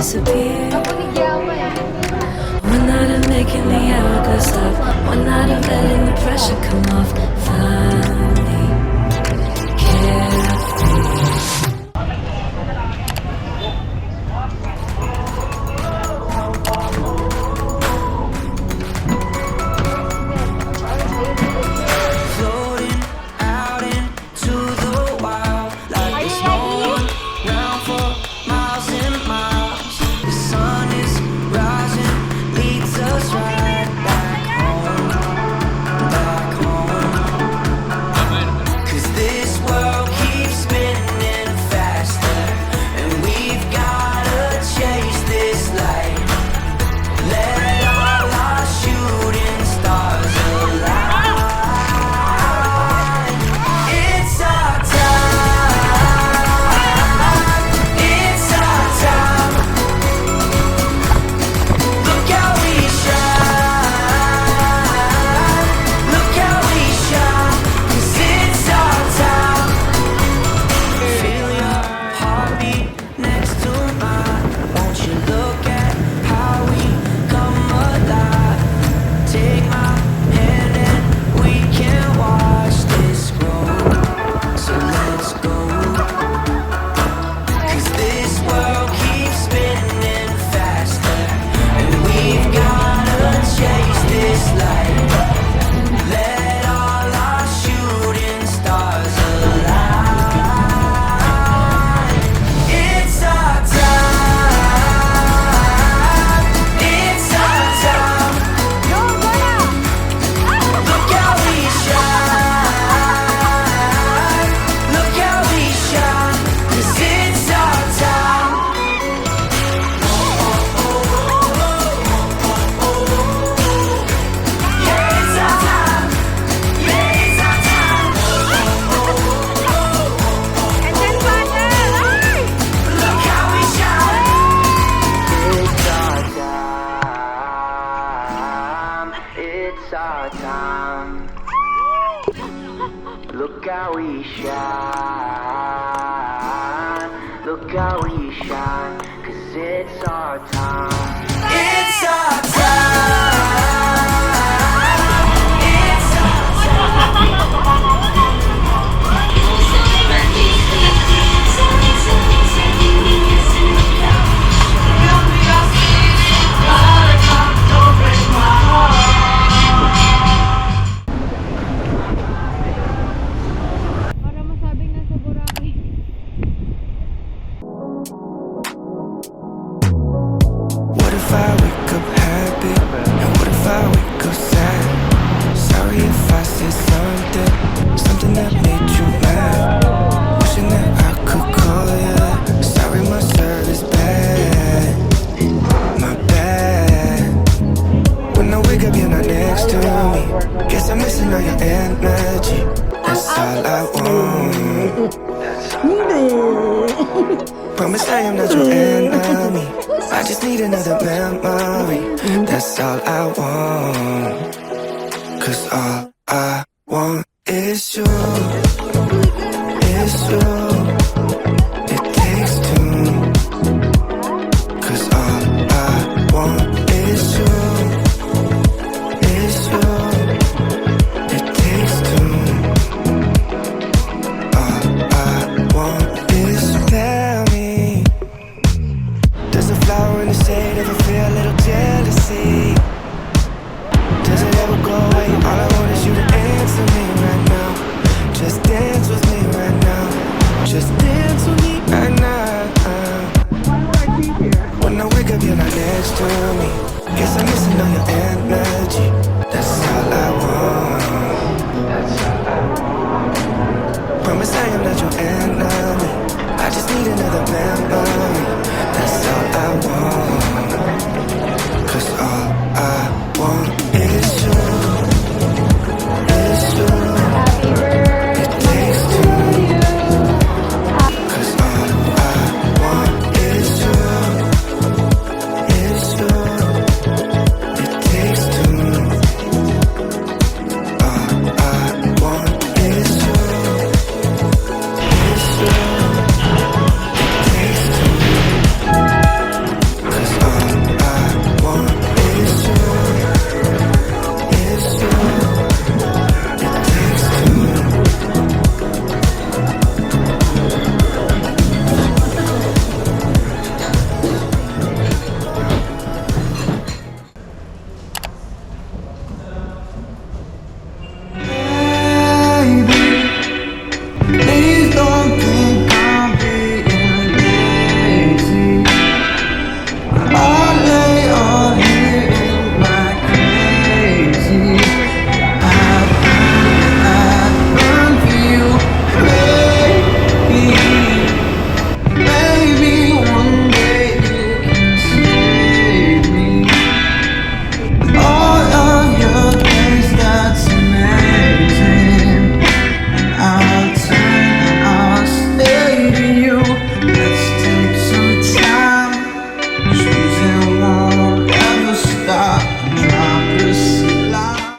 disappear. One night of making the hourglass stop, one night of letting the pressure come off. Finally, carefree. Floating out into the wild, like there's no one round for miles and miles. The sun is rising, leads us right back home, back home. 'Cause this world keeps spinning faster, and we've gotta chase this light. Let all our shooting stars align. It's our time. It's our time. Look how we shine. Look how we shine. 'Cause it's our time. Feel your heartbeat next to mine. Won't you look at how we come alive? Take my hand and we can watch this grow. So let's go. 'Cause this world keeps spinning faster, and we've gotta chase this light. Let all our shooting stars align. It's our time. It's our time. Look how we shine. Look how we shine. 'Cause it's our time. Yeah, it's our time. Yeah, it's our time. Look how we shine. It's our time. It's our time. Look how we shine. Look how we shine. 'Cause it's our time. It's our time. It's our Para masabing nasa Boracay. What if I wake up happy? And what if I wake up sad? Sorry if I said something that made you mad. Wishing that I could call you. Sorry my service bad, my bad. When I wake up you're not next to me. Guess I'm missing all your energy. That's all I want. Promise I am not your enemy. I just need another memory. That's all I want. 'Cause all I want is you. Is you. It takes two. 'Cause all I want is you. Is you. It takes two. All I want is you. Tell me, does a flower in the shade ever feel a little jealousy? Does it ever go away? All I want is you to answer me right now. Just dance with me right now. Just dance with me right now. When I wake up, you're not next to